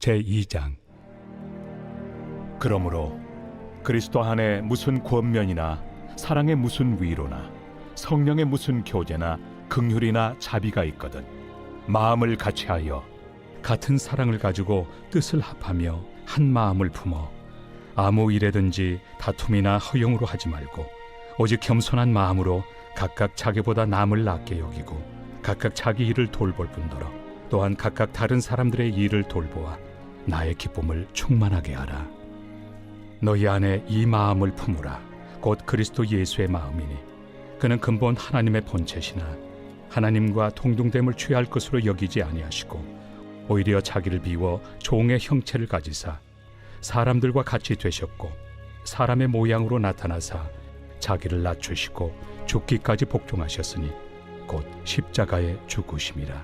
제2장. 그러므로 그리스도 안에 무슨 권면이나 사랑의 무슨 위로나 성령의 무슨 교제나 긍휼이나 자비가 있거든 마음을 같이하여 같은 사랑을 가지고 뜻을 합하며 한 마음을 품어 아무 일에든지 다툼이나 허용으로 하지 말고 오직 겸손한 마음으로 각각 자기보다 남을 낫게 여기고 각각 자기 일을 돌볼 뿐더러 또한 각각 다른 사람들의 일을 돌보아 나의 기쁨을 충만하게 하라. 너희 안에 이 마음을 품으라. 곧 그리스도 예수의 마음이니 그는 근본 하나님의 본체시나 하나님과 동등됨을 취할 것으로 여기지 아니하시고 오히려 자기를 비워 종의 형체를 가지사 사람들과 같이 되셨고 사람의 모양으로 나타나사 자기를 낮추시고 죽기까지 복종하셨으니 곧 십자가에 죽으심이라.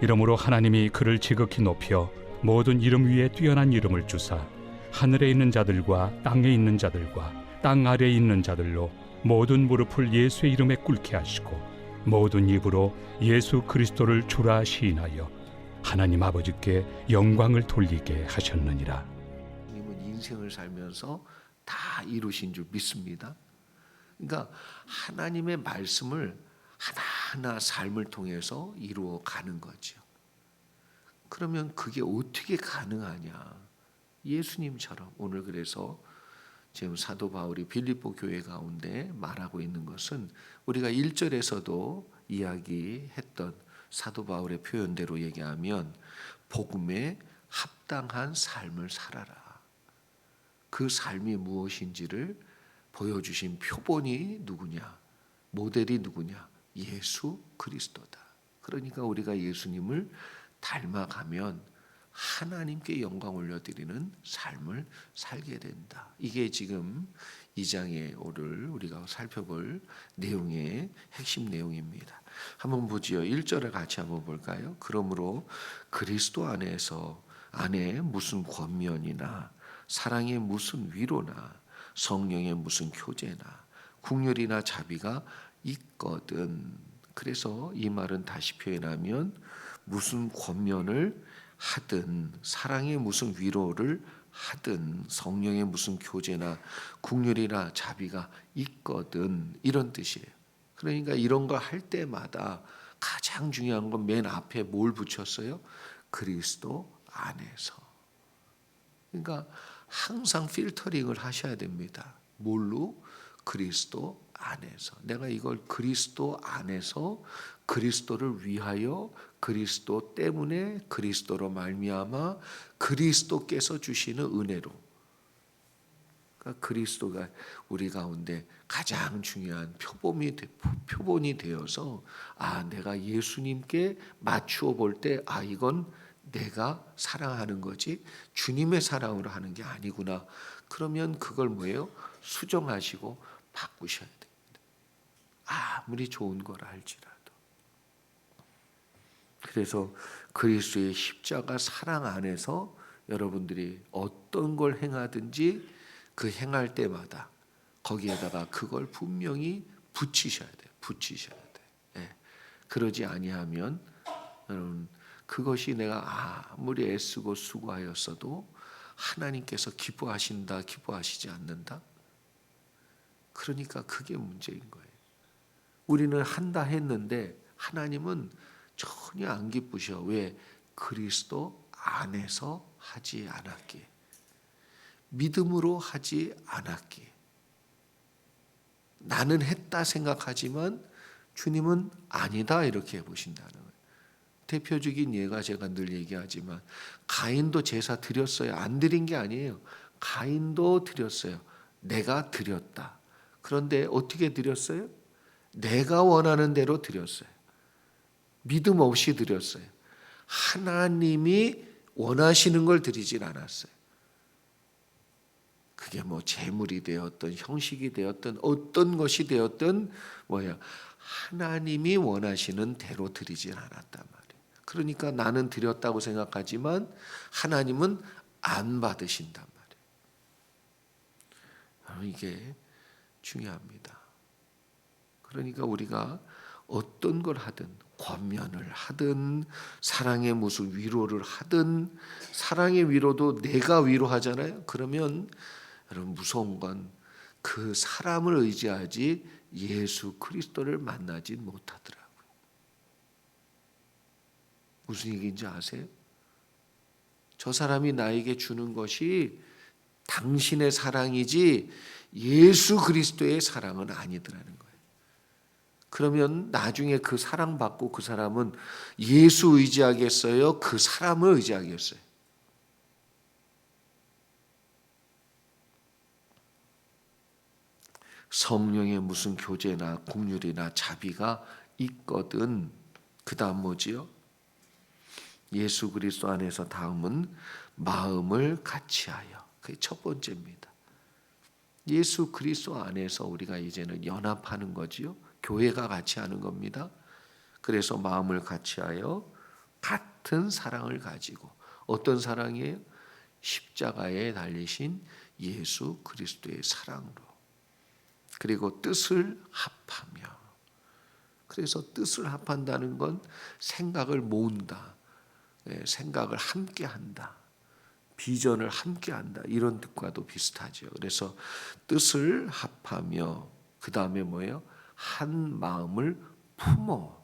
이러므로 하나님이 그를 지극히 높여 모든 이름 위에 뛰어난 이름을 주사 하늘에 있는 자들과 땅에 있는 자들과 땅 아래에 있는 자들로 모든 무릎을 예수의 이름에 꿇게 하시고 모든 입으로 예수 그리스도를 주라 시인하여 하나님 아버지께 영광을 돌리게 하셨느니라. 하나님은 인생을 살면서 다 이루신 줄 믿습니다. 그러니까 하나님의 말씀을 하나하나 삶을 통해서 이루어 가는 거죠. 그러면 그게 어떻게 가능하냐? 예수님처럼 오늘 그래서 지금 사도 바울이 빌립보 교회 가운데 말하고 있는 것은 우리가 1절에서도 이야기했던 사도 바울의 표현대로 얘기하면 복음에 합당한 삶을 살아라. 그 삶이 무엇인지를 보여주신 표본이 누구냐? 모델이 누구냐? 예수 그리스도다. 그러니까 우리가 예수님을 닮아가면 하나님께 영광 올려드리는 삶을 살게 된다. 이게 지금 2장에 오늘 우리가 살펴볼 내용의 핵심 내용입니다. 한번 보지요. 1절을 같이 한번 볼까요? 그러므로 그리스도 안에 무슨 권면이나 사랑의 무슨 위로나 성령의 무슨 교제나 긍휼이나 자비가 있거든. 그래서 이 말은 다시 표현하면 무슨 권면을 하든 사랑의 무슨 위로를 하든 성령의 무슨 교제나 긍휼이나 자비가 있거든, 이런 뜻이에요. 그러니까 이런 거 할 때마다 가장 중요한 건 맨 앞에 뭘 붙였어요? 그리스도 안에서. 그러니까 항상 필터링을 하셔야 됩니다. 뭘로? 그리스도 안에서. 내가 이걸 그리스도 안에서 그리스도를 위하여 그리스도 때문에 그리스도로 말미암아 그리스도께서 주시는 은혜로, 그러니까 그리스도가 우리 가운데 가장 중요한 표본이 되어서 내가 예수님께 맞추어 볼 때 이건 내가 사랑하는 거지 주님의 사랑으로 하는 게 아니구나. 그러면 그걸 뭐예요? 수정하시고 바꾸셔야 됩니다. 아무리 좋은 거라 할지라도. 그래서 그리스도의 십자가 사랑 안에서 여러분들이 어떤 걸 행하든지 그 행할 때마다 거기에다가 그걸 분명히 붙이셔야 돼요. 붙이셔야 돼. 예. 그러지 아니하면 여러분 그것이 내가 아무리 애쓰고 수고하였어도 하나님께서 기뻐하신다, 기뻐하시지 않는다. 그러니까 그게 문제인 거예요. 우리는 한다 했는데 하나님은 전혀 안 기쁘셔. 왜? 그리스도 안에서 하지 않았기에. 믿음으로 하지 않았기에. 나는 했다 생각하지만 주님은 아니다 이렇게 보신다는 거예요. 대표적인 예가 제가 늘 얘기하지만 가인도 제사 드렸어요. 안 드린 게 아니에요. 가인도 드렸어요. 내가 드렸다. 그런데 어떻게 드렸어요? 내가 원하는 대로 드렸어요. 믿음 없이 드렸어요. 하나님이 원하시는 걸 드리진 않았어요. 그게 뭐 재물이 되었든 형식이 되었든 어떤 것이 되었든 하나님이 원하시는 대로 드리진 않았단 말이에요. 그러니까 나는 드렸다고 생각하지만 하나님은 안 받으신단 말이에요. 이게 중요합니다. 그러니까 우리가 어떤 걸 하든 권면을 하든 사랑의 무슨 위로를 하든, 사랑의 위로도 내가 위로하잖아요. 그러면 여러분 무서운 건 그 사람을 의지하지 예수 그리스도를 만나지 못하더라고요. 무슨 얘기인지 아세요? 저 사람이 나에게 주는 것이 당신의 사랑이지 예수 그리스도의 사랑은 아니더라는 거예요. 그러면 나중에 그 사랑받고 그 사람은 예수 의지하겠어요? 그 사람을 의지하겠어요? 성령의 무슨 교제나 긍휼이나 자비가 있거든. 그 다음 뭐지요? 예수 그리스도 안에서 다음은 마음을 같이하여. 그게 첫 번째입니다. 예수 그리스도 안에서 우리가 이제는 연합하는 거지요. 교회가 같이 하는 겁니다. 그래서 마음을 같이하여 같은 사랑을 가지고, 어떤 사랑이에요? 십자가에 달리신 예수 그리스도의 사랑으로. 그리고 뜻을 합하며. 그래서 뜻을 합한다는 건 생각을 모은다, 생각을 함께한다, 비전을 함께한다, 이런 뜻과도 비슷하죠. 그래서 뜻을 합하며, 그 다음에 뭐예요? 한 마음을 품어.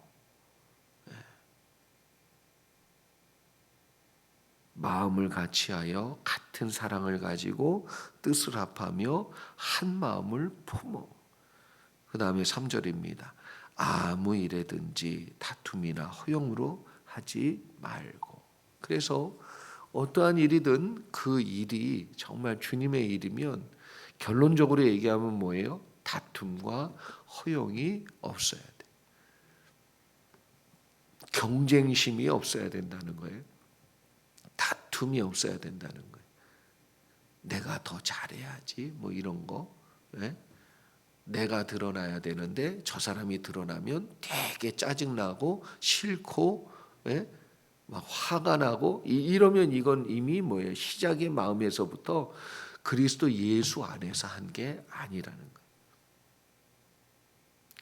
마음을 같이하여 같은 사랑을 가지고 뜻을 합하며 한 마음을 품어. 그 다음에 3절입니다. 아무 일에든지 다툼이나 허용으로 하지 말고. 그래서 어떠한 일이든 그 일이 정말 주님의 일이면 결론적으로 얘기하면 뭐예요? 다툼과 허용이 없어야 돼. 경쟁심이 없어야 된다는 거예요. 다툼이 없어야 된다는 거예요. 내가 더 잘해야지 뭐 이런 거. 네? 내가 드러나야 되는데 저 사람이 드러나면 되게 짜증나고 싫고, 네? 막 화가 나고, 이러면 이건 이미 뭐예요? 시작의 마음에서부터 그리스도 예수 안에서 한 게 아니라는 거예요.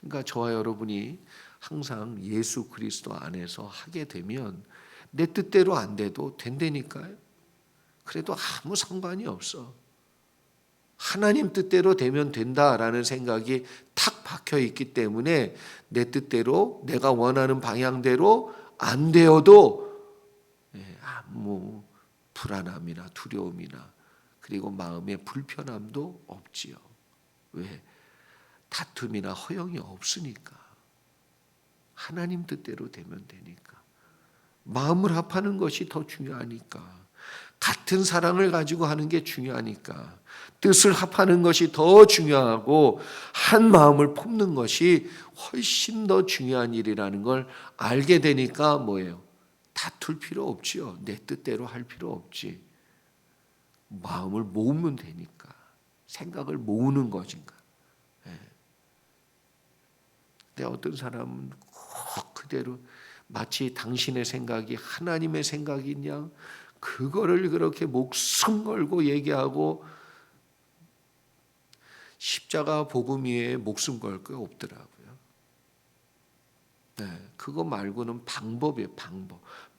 그러니까 저와 여러분이 항상 예수 그리스도 안에서 하게 되면 내 뜻대로 안 돼도 된다니까요. 그래도 아무 상관이 없어. 하나님 뜻대로 되면 된다라는 생각이 탁 박혀 있기 때문에 내 뜻대로, 내가 원하는 방향대로 안 되어도 아무 불안함이나 두려움이나 그리고 마음의 불편함도 없지요. 왜? 다툼이나 허용이 없으니까. 하나님 뜻대로 되면 되니까. 마음을 합하는 것이 더 중요하니까. 같은 사랑을 가지고 하는 게 중요하니까. 뜻을 합하는 것이 더 중요하고 한 마음을 품는 것이 훨씬 더 중요한 일이라는 걸 알게 되니까 뭐예요? 다툴 필요 없지요. 내 뜻대로 할 필요 없지. 마음을 모으면 되니까. 생각을 모으는 것인가. 근데 어떤 사람은 꼭 그대로 마치 당신의 생각이 하나님의 생각이냐, 그거를 그렇게 목숨 걸고 얘기하고, 십자가 복음 위에 목숨 걸 게 없더라고요. 그거 말고는 방법이에요.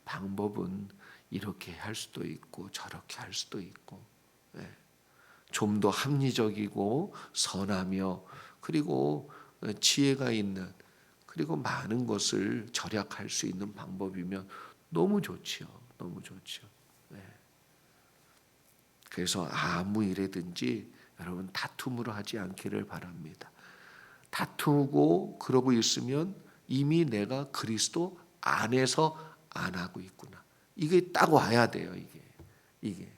방법은 이렇게 할 수도 있고 저렇게 할 수도 있고, 좀 더 합리적이고 선하며 그리고 지혜가 있는, 그리고 많은 것을 절약할 수 있는 방법이면 너무 좋지요. 너무 좋죠. 그래서 아무 일에든지 여러분 다툼으로 하지 않기를 바랍니다. 다투고 그러고 있으면 이미 내가 그리스도 안에서 안 하고 있구나. 이게 딱 와야 돼요. 이게.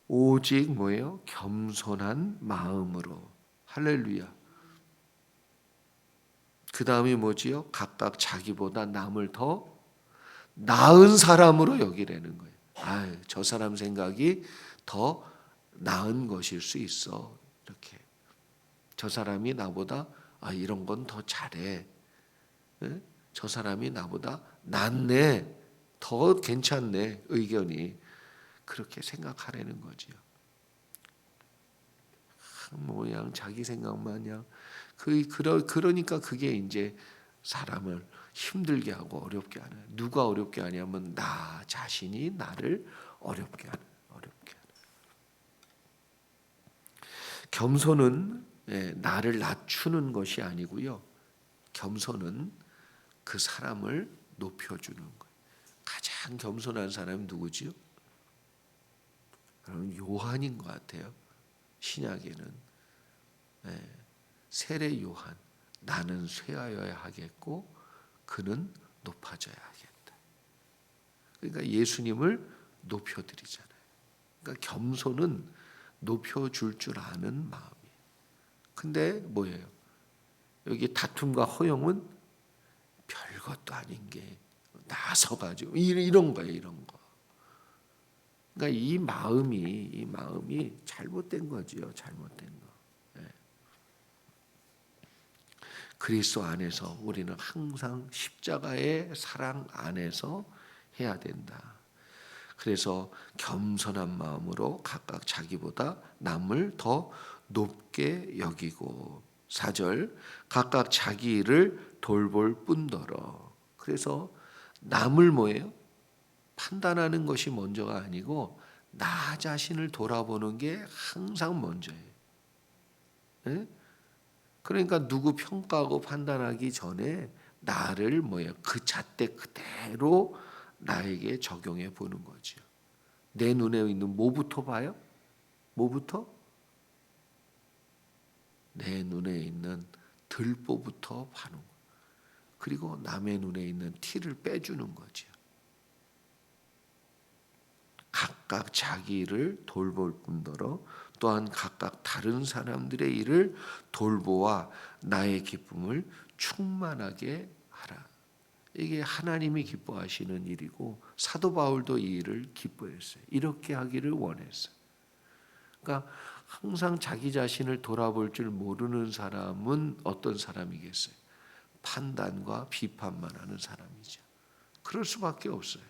오직 뭐예요? 겸손한 마음으로. 할렐루야. 그 다음이 뭐지요? 각각 자기보다 남을 더 나은 사람으로 여기라는 거예요. 저 사람 생각이 더 나은 것일 수 있어. 이렇게. 저 사람이 나보다 이런 건 더 잘해. 저 사람이 나보다 낫네. 더 괜찮네. 의견이. 그렇게 생각하라는 거지요. 모양 자기 생각만 그냥 그러니까 그게 이제 사람을 힘들게 하고 어렵게 하는. 누가 어렵게 하냐면 나 자신이 나를 어렵게 하는. 겸손은 나를 낮추는 것이 아니고요. 겸손은 그 사람을 높여주는 거예요. 가장 겸손한 사람이 누구지요? 여러분 요한인 것 같아요. 신약에는 세례 요한, 나는 쇠하여야 하겠고 그는 높아져야 하겠다. 그러니까 예수님을 높여드리잖아요. 그러니까 겸손은 높여줄 줄 아는 마음이에요. 근데 뭐예요? 여기 다툼과 허용은 별것도 아닌 게 나서가지고 이런 거예요, 이런 거. 그러니까 이 마음이 잘못된 거지요, 잘못된 거. 그리스도 안에서 우리는 항상 십자가의 사랑 안에서 해야 된다. 그래서 겸손한 마음으로 각각 자기보다 남을 더 높게 여기고 4절 각각 자기 일을 돌볼 뿐더러. 그래서 남을 뭐예요? 판단하는 것이 먼저가 아니고 나 자신을 돌아보는 게 항상 먼저예요. 네? 그러니까 누구 평가하고 판단하기 전에 나를 뭐예요? 그 잣대 그대로 나에게 적용해 보는 거죠. 내 눈에 있는 뭐부터 봐요? 뭐부터? 내 눈에 있는 들보부터 봐는 거예요. 그리고 남의 눈에 있는 티를 빼주는 거죠. 각각 자기 일을 돌볼 뿐더러 또한 각각 다른 사람들의 일을 돌보아 나의 기쁨을 충만하게 하라. 이게 하나님이 기뻐하시는 일이고 사도 바울도 이 일을 기뻐했어요. 이렇게 하기를 원했어요. 그러니까 항상 자기 자신을 돌아볼 줄 모르는 사람은 어떤 사람이겠어요? 판단과 비판만 하는 사람이죠. 그럴 수밖에 없어요.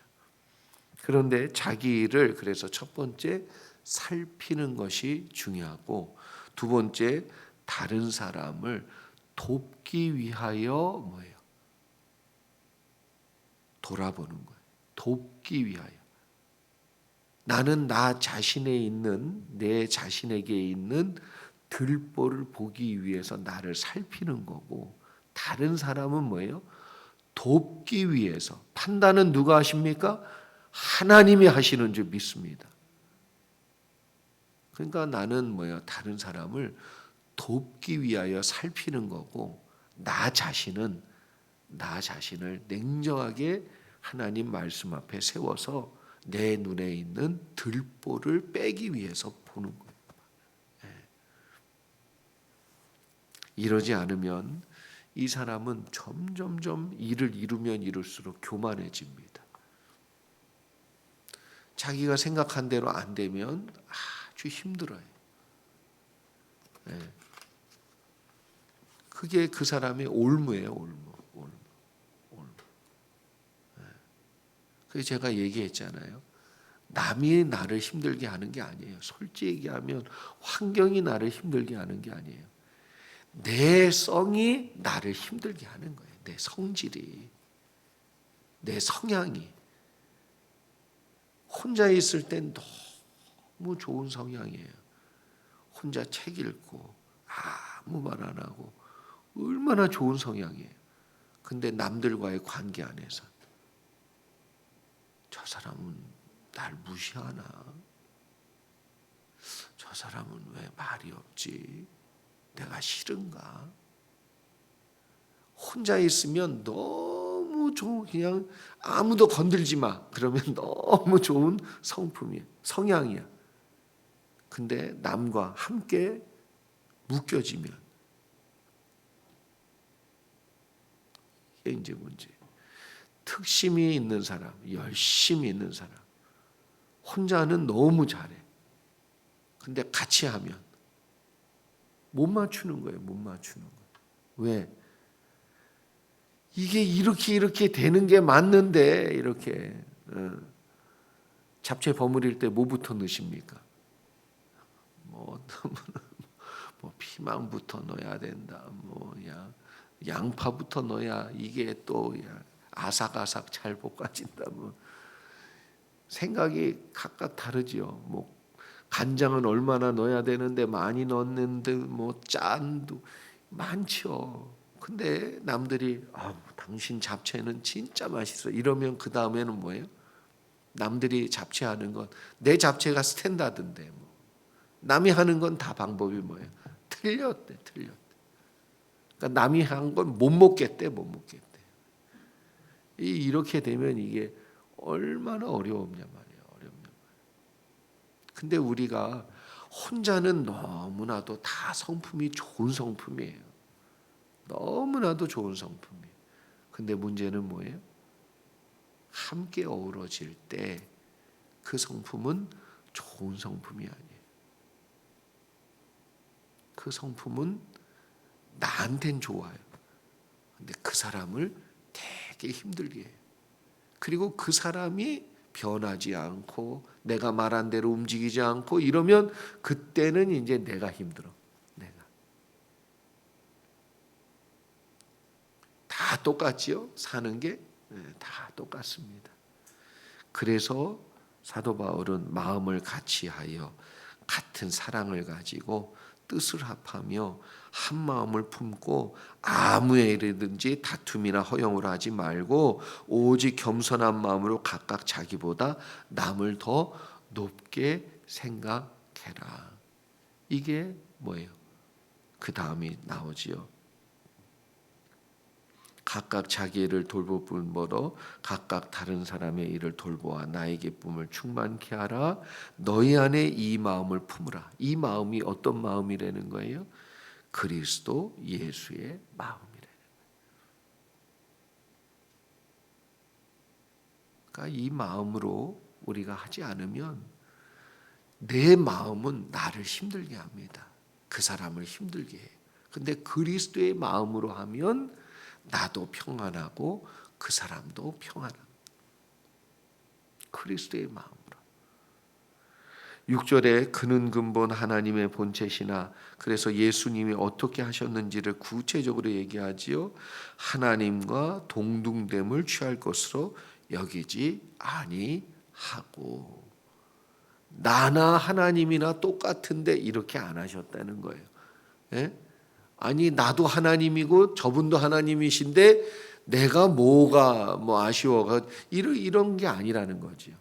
그런데 자기 일을 그래서 첫 번째 살피는 것이 중요하고 두 번째 다른 사람을 돕기 위하여 뭐예요? 돌아보는 거예요. 돕기 위하여. 나는 나 자신에 있는 내 자신에게 있는 들보를 보기 위해서 나를 살피는 거고 다른 사람은 뭐예요? 돕기 위해서. 판단은 누가 하십니까? 하나님이 하시는 줄 믿습니다. 그러니까 나는 뭐예요? 다른 사람을 돕기 위하여 살피는 거고 나 자신을 냉정하게 하나님 말씀 앞에 세워서 내 눈에 있는 들보를 빼기 위해서 보는 거예요. 이러지 않으면 이 사람은 점점점 일을 이루면 이룰수록 교만해집니다. 자기가 생각한 대로 안 되면 아주 힘들어요. 그게 그 사람의 올무예요, 올무. 그래서 제가 얘기했잖아요. 남이 나를 힘들게 하는 게 아니에요. 솔직히 얘기하면 환경이 나를 힘들게 하는 게 아니에요. 내 성이 나를 힘들게 하는 거예요. 내 성질이, 내 성향이. 혼자 있을 땐 너무 좋은 성향이에요. 혼자 책 읽고 아무 말 안 하고 얼마나 좋은 성향이에요. 근데 남들과의 관계 안에서 저 사람은 날 무시하나? 저 사람은 왜 말이 없지? 내가 싫은가? 혼자 있으면 너무 좋은 그냥 아무도 건들지 마. 그러면 너무 좋은 성품이야. 성향이야. 근데 남과 함께 묶여지면 이게 이제 문제. 특심이 있는 사람, 열심히 있는 사람. 혼자는 너무 잘해. 근데 같이 하면 못 맞추는 거예요. 못 맞추는 거예요. 왜? 이게 이렇게 되는 게 맞는데 이렇게 잡채 버무릴 때 뭐부터 넣으십니까? 뭐 뭐 피망부터 넣어야 된다. 뭐야 양파부터 넣어야 이게 또 아삭아삭 잘 볶아진다. 뭐 생각이 각각 다르지요. 뭐 간장은 얼마나 넣어야 되는데 많이 넣었는데 뭐 짠도 많죠. 근데 남들이 당신 잡채는 진짜 맛있어 이러면 그 다음에는 뭐예요? 남들이 잡채하는 건 내 잡채가 스탠다드인데 뭐. 남이 하는 건 다 방법이 뭐예요? 틀렸대. 그러니까 남이 한 건 못 먹겠대. 이렇게 되면 이게 얼마나 어려웠냐 말이에요. 근데 우리가 혼자는 너무나도 다 성품이 좋은 성품이에요. 너무나도 좋은 성품이에요. 근데 문제는 뭐예요? 함께 어우러질 때 그 성품은 좋은 성품이 아니에요. 그 성품은 나한텐 좋아요. 근데 그 사람을 되게 힘들게 해요. 그리고 그 사람이 변하지 않고 내가 말한 대로 움직이지 않고 이러면 그때는 이제 내가 힘들어. 다 똑같지요? 사는 게 다 똑같습니다. 그래서 사도 바울은 마음을 같이하여 같은 사랑을 가지고 뜻을 합하며 한 마음을 품고 아무 일이든지 다툼이나 허용을 하지 말고 오직 겸손한 마음으로 각각 자기보다 남을 더 높게 생각해라. 이게 뭐예요? 그 다음이 나오지요. 각각 자기 일을 돌볼 뿐더러 각각 다른 사람의 일을 돌보아 나의 기쁨을 충만케 하라. 너희 안에 이 마음을 품으라. 이 마음이 어떤 마음이라는 거예요? 그리스도 예수의 마음이라는 거예요. 그러니까 이 마음으로 우리가 하지 않으면 내 마음은 나를 힘들게 합니다. 그 사람을 힘들게 해요. 근데 그리스도의 마음으로 하면 나도 평안하고 그 사람도 평안하고. 그리스도의 마음으로. 6절에 그는 근본 하나님의 본체시나 그래서 예수님이 어떻게 하셨는지를 구체적으로 얘기하지요. 하나님과 동등됨을 취할 것으로 여기지 아니하고. 나나 하나님이나 똑같은데 이렇게 안 하셨다는 거예요. 예? 아니 나도 하나님이고 저분도 하나님이신데 내가 뭐가 뭐 아쉬워가 이런 게 아니라는 거죠.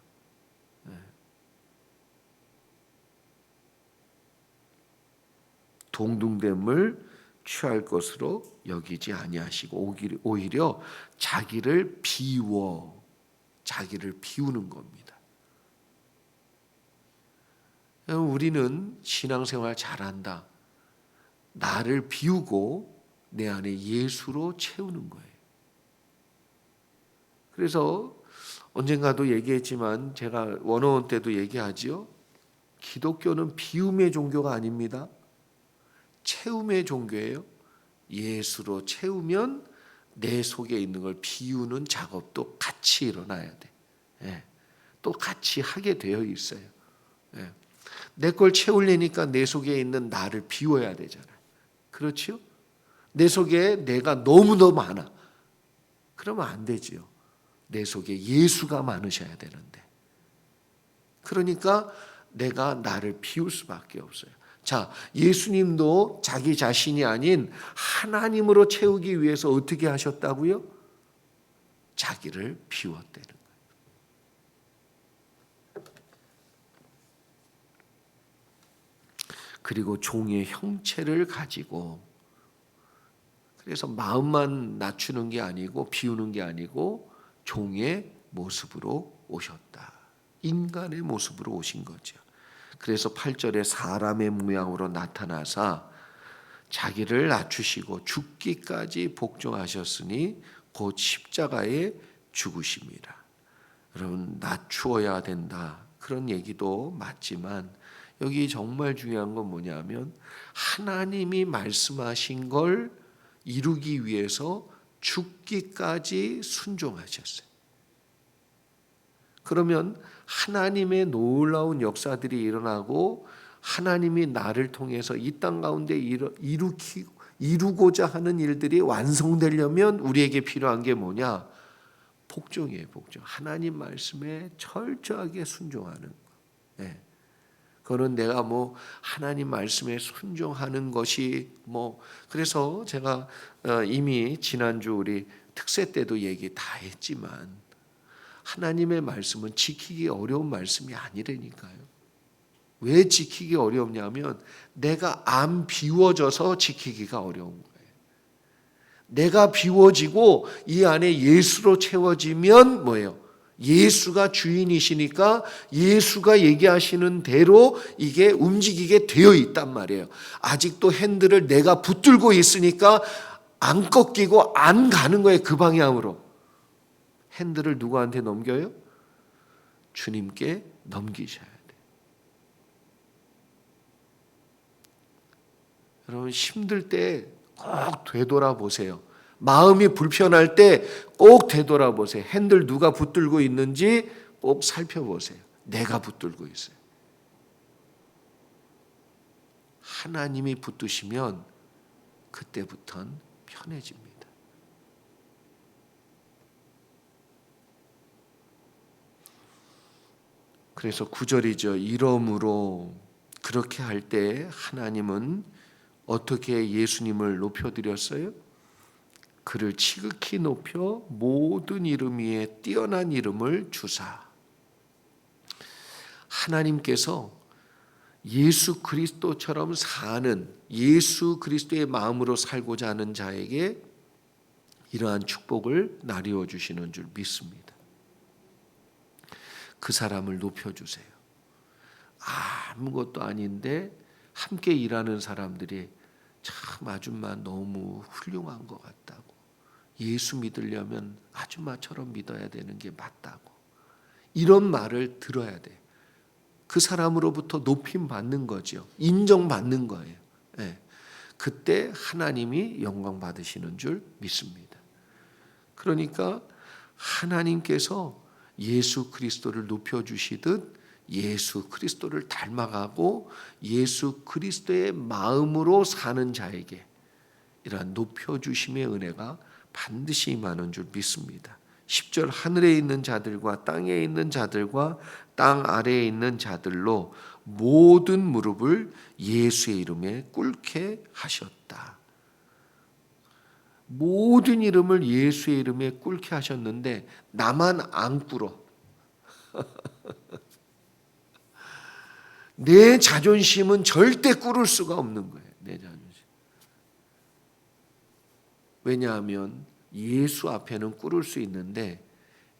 동등됨을 취할 것으로 여기지 아니하시고 오히려 자기를 비우는 겁니다. 우리는 신앙생활 잘한다. 나를 비우고 내 안에 예수로 채우는 거예요. 그래서 언젠가도 얘기했지만 제가 원어원 때도 얘기하지요. 기독교는 비움의 종교가 아닙니다. 채움의 종교예요. 예수로 채우면 내 속에 있는 걸 비우는 작업도 같이 일어나야 돼. 또 같이 하게 되어 있어요. 내 걸 채우려니까 내 속에 있는 나를 비워야 되잖아요. 그렇죠? 내 속에 내가 너무너무 많아. 그러면 안 되지요. 내 속에 예수가 많으셔야 되는데. 그러니까 내가 나를 비울 수밖에 없어요. 자, 예수님도 자기 자신이 아닌 하나님으로 채우기 위해서 어떻게 하셨다고요? 자기를 비웠다는 거예요. 그리고 종의 형체를 가지고 그래서 마음만 낮추는 게 아니고 비우는 게 아니고 종의 모습으로 오셨다. 인간의 모습으로 오신 거죠. 그래서 8절에 사람의 모양으로 나타나사 자기를 낮추시고 죽기까지 복종하셨으니 곧 십자가에 죽으심이라. 여러분 낮추어야 된다. 그런 얘기도 맞지만 여기 정말 중요한 건 뭐냐면 하나님이 말씀하신 걸 이루기 위해서 죽기까지 순종하셨어요. 그러면 하나님의 놀라운 역사들이 일어나고 하나님이 나를 통해서 이 땅 가운데 이루고자 하는 일들이 완성되려면 우리에게 필요한 게 뭐냐? 복종이에요, 복종. 하나님 말씀에 철저하게 순종하는 거. 네. 그거는 내가 뭐 하나님 말씀에 순종하는 것이 뭐 그래서 제가 이미 지난주 우리 특세 때도 얘기 다 했지만 하나님의 말씀은 지키기 어려운 말씀이 아니라니까요. 왜 지키기 어렵냐면 내가 안 비워져서 지키기가 어려운 거예요. 내가 비워지고 이 안에 예수로 채워지면 뭐예요? 예수가 주인이시니까 예수가 얘기하시는 대로 이게 움직이게 되어 있단 말이에요. 아직도 핸들을 내가 붙들고 있으니까 안 꺾이고 안 가는 거예요. 그 방향으로. 핸들을 누구한테 넘겨요? 주님께 넘기셔야 돼요. 여러분 힘들 때 꼭 되돌아보세요. 마음이 불편할 때 꼭 되돌아보세요. 핸들 누가 붙들고 있는지 꼭 살펴보세요. 내가 붙들고 있어요. 하나님이 붙드시면 그때부터는 편해집니다. 그래서 9절이죠. 이러므로 그렇게 할 때 하나님은 어떻게 예수님을 높여드렸어요? 그를 지극히 높여 모든 이름 위에 뛰어난 이름을 주사. 하나님께서 예수 그리스도처럼 사는 예수 그리스도의 마음으로 살고자 하는 자에게 이러한 축복을 나누어 주시는 줄 믿습니다. 그 사람을 높여주세요. 아무것도 아닌데 함께 일하는 사람들이 참 아줌마 너무 훌륭한 것 같다고. 예수 믿으려면 아줌마처럼 믿어야 되는 게 맞다고. 이런 말을 들어야 돼. 그 사람으로부터 높임 받는 거죠. 인정받는 거예요. 네. 그때 하나님이 영광 받으시는 줄 믿습니다. 그러니까 하나님께서 예수 그리스도를 높여주시듯 예수 그리스도를 닮아가고 예수 그리스도의 마음으로 사는 자에게 이러한 높여주심의 은혜가 반드시 임하는 줄 믿습니다. 10절 하늘에 있는 자들과 땅에 있는 자들과 땅 아래에 있는 자들로 모든 무릎을 예수의 이름에 꿇게 하셨다. 모든 이름을 예수의 이름에 꿇게 하셨는데 나만 안 꿇어. 내 자존심은 절대 꿇을 수가 없는 거예요. 내 자존심. 왜냐하면 예수 앞에는 꿇을 수 있는데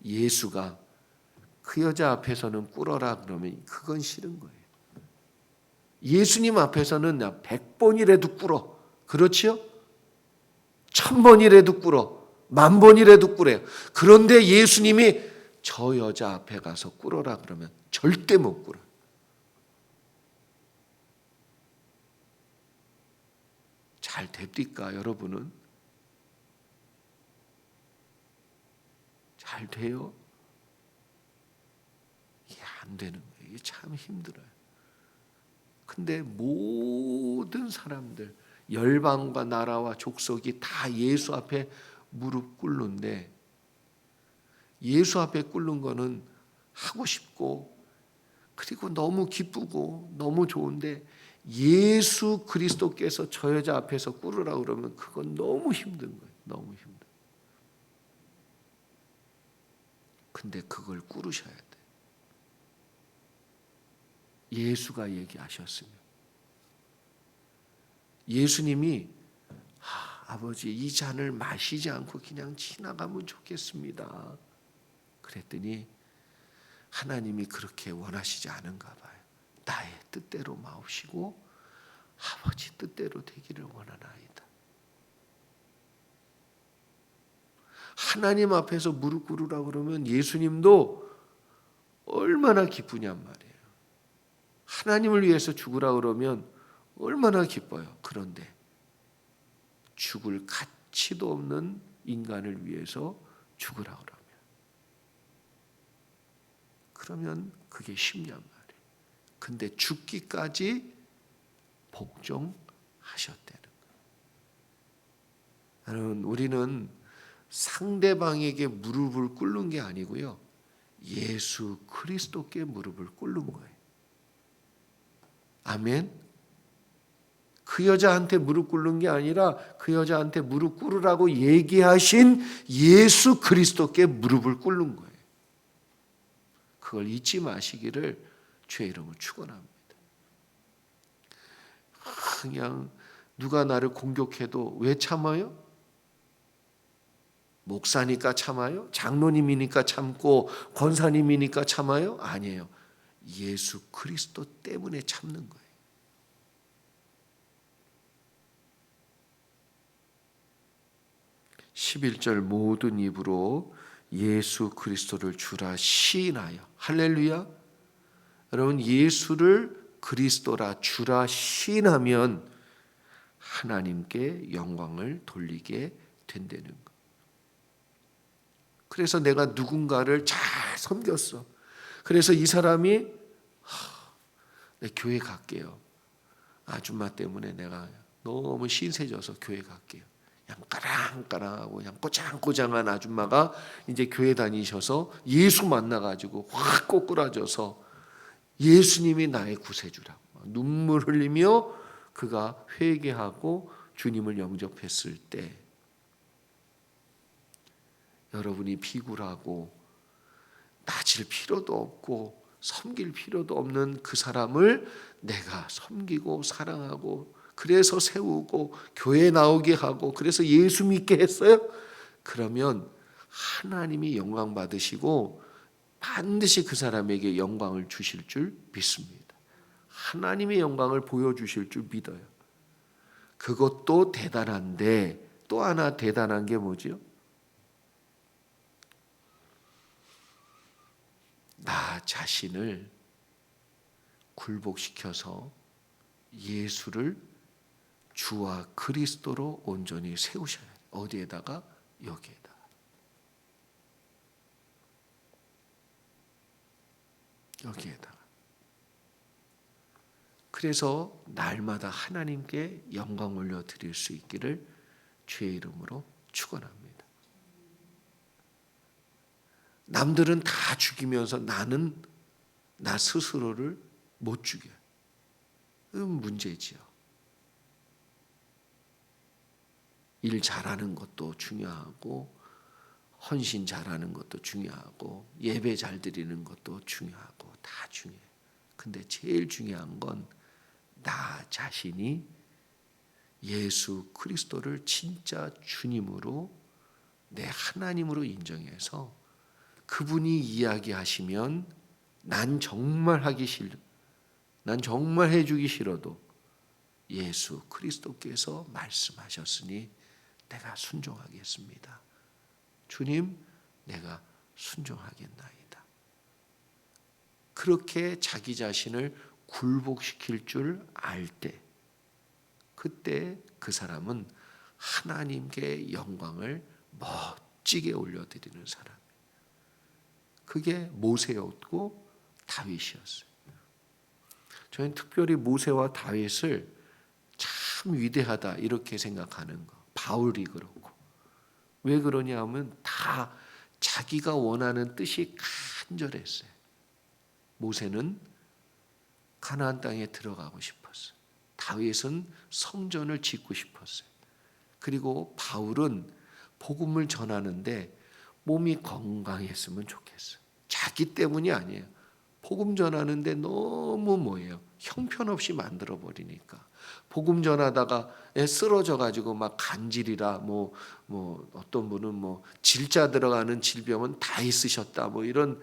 예수가 그 여자 앞에서는 꿇어라 그러면 그건 싫은 거예요. 예수님 앞에서는 100번이라도 꿇어. 그렇지요? 1000번이라도 꿇어. 10,000번이라도 꿇어요. 그런데 예수님이 저 여자 앞에 가서 꿇어라 그러면 절대 못 꿇어. 잘 됩니까, 여러분은? 잘 돼요? 이게 안 되는 거예요. 이게 참 힘들어요. 근데 모든 사람들, 열방과 나라와 족속이 다 예수 앞에 무릎 꿇는데 예수 앞에 꿇는 거는 하고 싶고 그리고 너무 기쁘고 너무 좋은데 예수 그리스도께서 저 여자 앞에서 꿇으라 그러면 그건 너무 힘든 거예요. 너무 힘들어요. 근데 그걸 꿇으셔야 돼요. 예수가 얘기하셨으면. 예수님이 아버지 이 잔을 마시지 않고 그냥 지나가면 좋겠습니다. 그랬더니 하나님이 그렇게 원하시지 않은가 봐요. 나의 뜻대로 마옵시고 아버지 뜻대로 되기를 원하나이다. 하나님 앞에서 무릎 꿇으라고 그러면 예수님도 얼마나 기쁘냔 말이에요. 하나님을 위해서 죽으라 그러면 얼마나 기뻐요. 그런데 죽을 가치도 없는 인간을 위해서 죽으라 그러면 그게 쉽냔 말이에요. 근데 죽기까지 복종하셨다는 거예요. 여러분, 우리는 상대방에게 무릎을 꿇는 게 아니고요, 예수 그리스도께 무릎을 꿇는 거예요. 아멘. 그 여자한테 무릎 꿇는 게 아니라 그 여자한테 무릎 꿇으라고 얘기하신 예수 그리스도께 무릎을 꿇는 거예요. 그걸 잊지 마시기를 주의 이름으로 축원합니다. 그냥 누가 나를 공격해도 왜 참아요? 목사니까 참아요? 장로님이니까 참고 권사님이니까 참아요? 아니에요. 예수 그리스도 때문에 참는 거예요. (11절) 모든 입으로 예수 그리스도를 주라 시인하여. 할렐루야. 여러분, 예수를 그리스도라 주라 시인하면 하나님께 영광을 돌리게 된다는 것. 그래서 내가 누군가를 잘 섬겼어. 그래서 이 사람이 내 교회 갈게요. 아줌마 때문에 내가 너무 신세져서 교회 갈게요. 그냥 까랑까랑하고 그냥 꼬장꼬장한 아줌마가 이제 교회 다니셔서 예수 만나가지고 확 꼬꾸라져서 예수님이 나의 구세주라고 눈물 흘리며 그가 회개하고 주님을 영접했을 때, 여러분이 비굴하고 따질 필요도 없고 섬길 필요도 없는 그 사람을 내가 섬기고 사랑하고 그래서 세우고 교회 나오게 하고 그래서 예수 믿게 했어요? 그러면 하나님이 영광 받으시고 반드시 그 사람에게 영광을 주실 줄 믿습니다. 하나님의 영광을 보여주실 줄 믿어요. 그것도 대단한데 또 하나 대단한 게 뭐지요? 나 자신을 굴복시켜서 예수를 주와 그리스도로 온전히 세우셔야 해요. 어디에다가? 여기에다. 여기에다가. 그래서 날마다 하나님께 영광 올려 드릴 수 있기를 주의 이름으로 축원합니다. 남들은 다 죽이면서 나는 나 스스로를 못 죽여요. 문제지요. 일 잘하는 것도 중요하고 헌신 잘하는 것도 중요하고 예배 잘 드리는 것도 중요하고 다 중요해요. 근데 제일 중요한 건 나 자신이 예수 그리스도를 진짜 주님으로 내 하나님으로 인정해서 그분이 이야기하시면 난 정말 하기 싫어. 난 정말 해주기 싫어도 예수 그리스도께서 말씀하셨으니 내가 순종하겠습니다. 주님, 내가 순종하겠나이다. 그렇게 자기 자신을 굴복시킬 줄 알 때, 그때 그 사람은 하나님께 영광을 멋지게 올려드리는 사람. 그게 모세였고 다윗이었어요. 저는 특별히 모세와 다윗을 참 위대하다 이렇게 생각하는 거. 바울이 그렇고. 왜 그러냐 하면 다 자기가 원하는 뜻이 간절했어요. 모세는 가나안 땅에 들어가고 싶었어요. 다윗은 성전을 짓고 싶었어요. 그리고 바울은 복음을 전하는데 몸이 건강했으면 좋겠어요. 자기 때문이 아니에요. 복음 전하는데 너무 뭐예요? 형편없이 만들어 버리니까. 복음 전하다가 쓰러져 가지고 막 간질이라 뭐 어떤 분은 뭐 질자 들어가는 질병은 다 있으셨다 뭐 이런,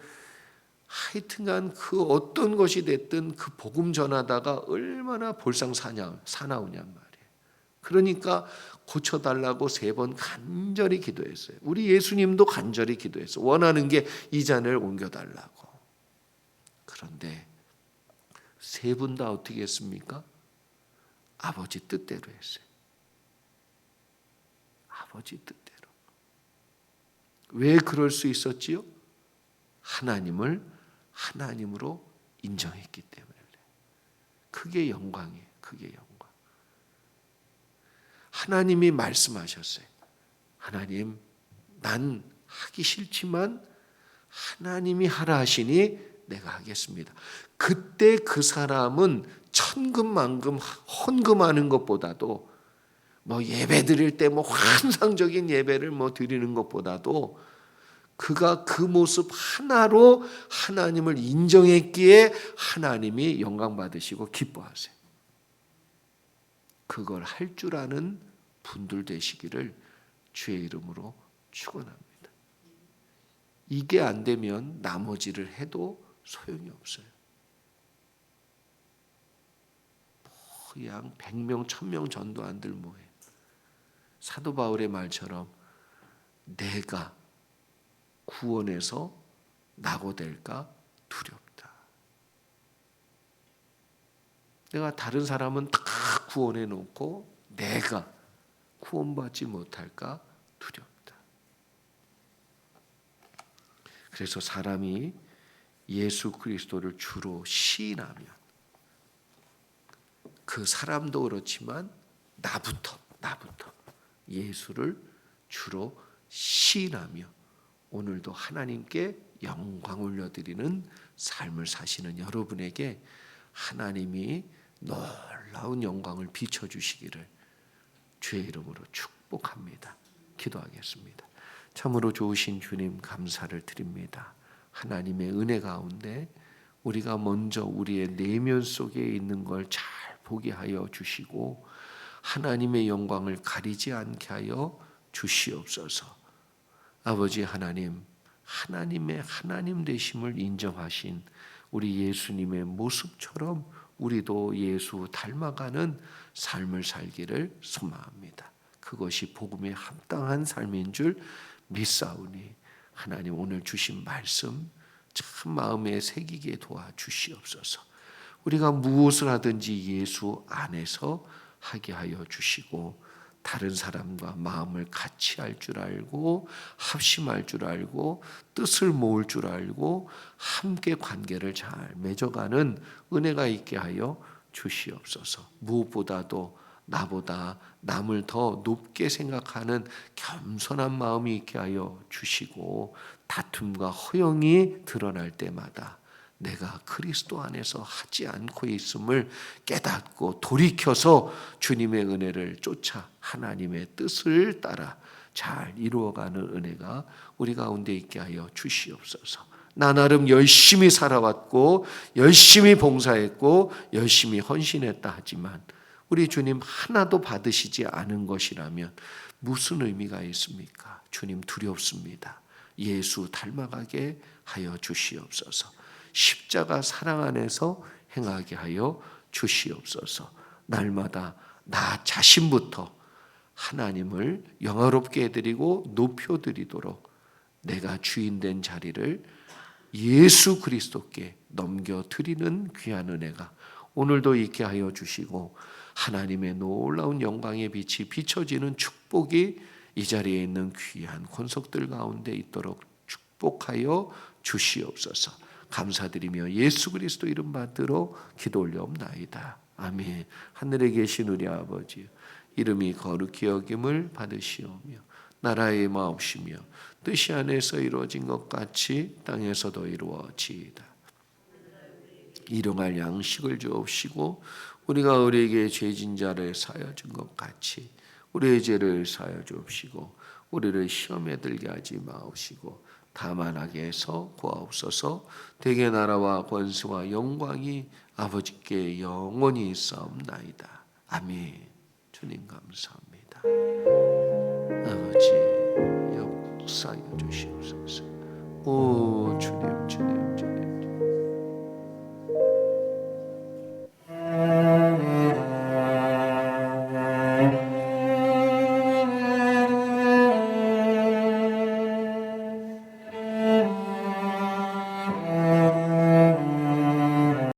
하여튼간 그 어떤 것이 됐든 그 복음 전하다가 얼마나 사나우냔 말이에요. 그러니까 고쳐달라고 3번 간절히 기도했어요. 우리 예수님도 간절히 기도했어요. 원하는 게 이 잔을 옮겨달라고. 그런데 3분 다 어떻게 했습니까? 아버지 뜻대로 했어요. 아버지 뜻대로. 왜 그럴 수 있었지요? 하나님을 하나님으로 인정했기 때문에. 그게 영광이에요. 그게 영광. 하나님이 말씀하셨어요. 하나님, 난 하기 싫지만 하나님이 하라 하시니 내가 하겠습니다. 그때 그 사람은 천금만금 헌금하는 것보다도 예배 드릴 때 환상적인 예배를 드리는 것보다도 그가 그 모습 하나로 하나님을 인정했기에 하나님이 영광 받으시고 기뻐하세요. 그걸 할 줄 아는 분들 되시기를 주의 이름으로 축원합니다. 이게 안 되면 나머지를 해도 소용이 없어요. 그냥 100명, 1000명 전도한들 뭐해. 사도 바울의 말처럼 내가 구원에서 낙오될까 두렵다. 내가 다른 사람은 다 구원해 놓고 내가 구원받지 못할까 두렵다. 그래서 사람이 예수 그리스도를 주로 시인하면 그 사람도 그렇지만 나부터 예수를 주로 시인하며 오늘도 하나님께 영광 올려드리는 삶을 사시는 여러분에게 하나님이 놀라운 영광을 비춰주시기를 주의 이름으로 축복합니다. 기도하겠습니다. 참으로 좋으신 주님 감사를 드립니다. 하나님의 은혜 가운데 우리가 먼저 우리의 내면 속에 있는 걸 잘 보게 하여 주시고 하나님의 영광을 가리지 않게 하여 주시옵소서. 아버지 하나님, 하나님의 하나님 되심을 인정하신 우리 예수님의 모습처럼 우리도 예수 닮아가는 삶을 살기를 소망합니다. 그것이 복음에 합당한 삶인 줄 믿사오니 하나님 오늘 주신 말씀 참 마음에 새기게 도와주시옵소서. 우리가 무엇을 하든지 예수 안에서 하게 하여 주시고 다른 사람과 마음을 같이 할 줄 알고 합심할 줄 알고 뜻을 모을 줄 알고 함께 관계를 잘 맺어가는 은혜가 있게 하여 주시옵소서. 무엇보다도 나보다 남을 더 높게 생각하는 겸손한 마음이 있게 하여 주시고 다툼과 허영이 드러날 때마다 내가 그리스도 안에서 하지 않고 있음을 깨닫고 돌이켜서 주님의 은혜를 쫓아 하나님의 뜻을 따라 잘 이루어가는 은혜가 우리 가운데 있게 하여 주시옵소서. 나 나름 열심히 살아왔고 열심히 봉사했고 열심히 헌신했다 하지만 우리 주님 하나도 받으시지 않은 것이라면 무슨 의미가 있습니까? 주님 두렵습니다. 예수 닮아가게 하여 주시옵소서. 십자가 사랑 안에서 행하게 하여 주시옵소서. 날마다 나 자신부터 하나님을 영화롭게 해드리고 높여드리도록 내가 주인된 자리를 예수 그리스도께 넘겨드리는 귀한 은혜가 오늘도 있게 하여 주시고 하나님의 놀라운 영광의 빛이 비춰지는 축복이 이 자리에 있는 귀한 권속들 가운데 있도록 축복하여 주시옵소서. 감사드리며 예수 그리스도 이름 받들어 기도 올려옵나이다. 아멘. 하늘에 계신 우리 아버지 이름이 거룩히 여김을 받으시오며 나라의 마옵시며 뜻이 안에서 이루어진 것 같이 땅에서도 이루어지이다. 일용할 양식을 주옵시고 우리가 우리에게 죄진 자를 사하여 준 것 같이 우리의 죄를 사하여 주옵시고 우리를 시험에 들게 하지 마옵시고 다만 악에서 구하옵소서. 대개 나라와 권세와 영광이 아버지께 영원히 있사옵나이다. 아멘. 주님 감사합니다. 아버지 역사해 주시옵소서. 오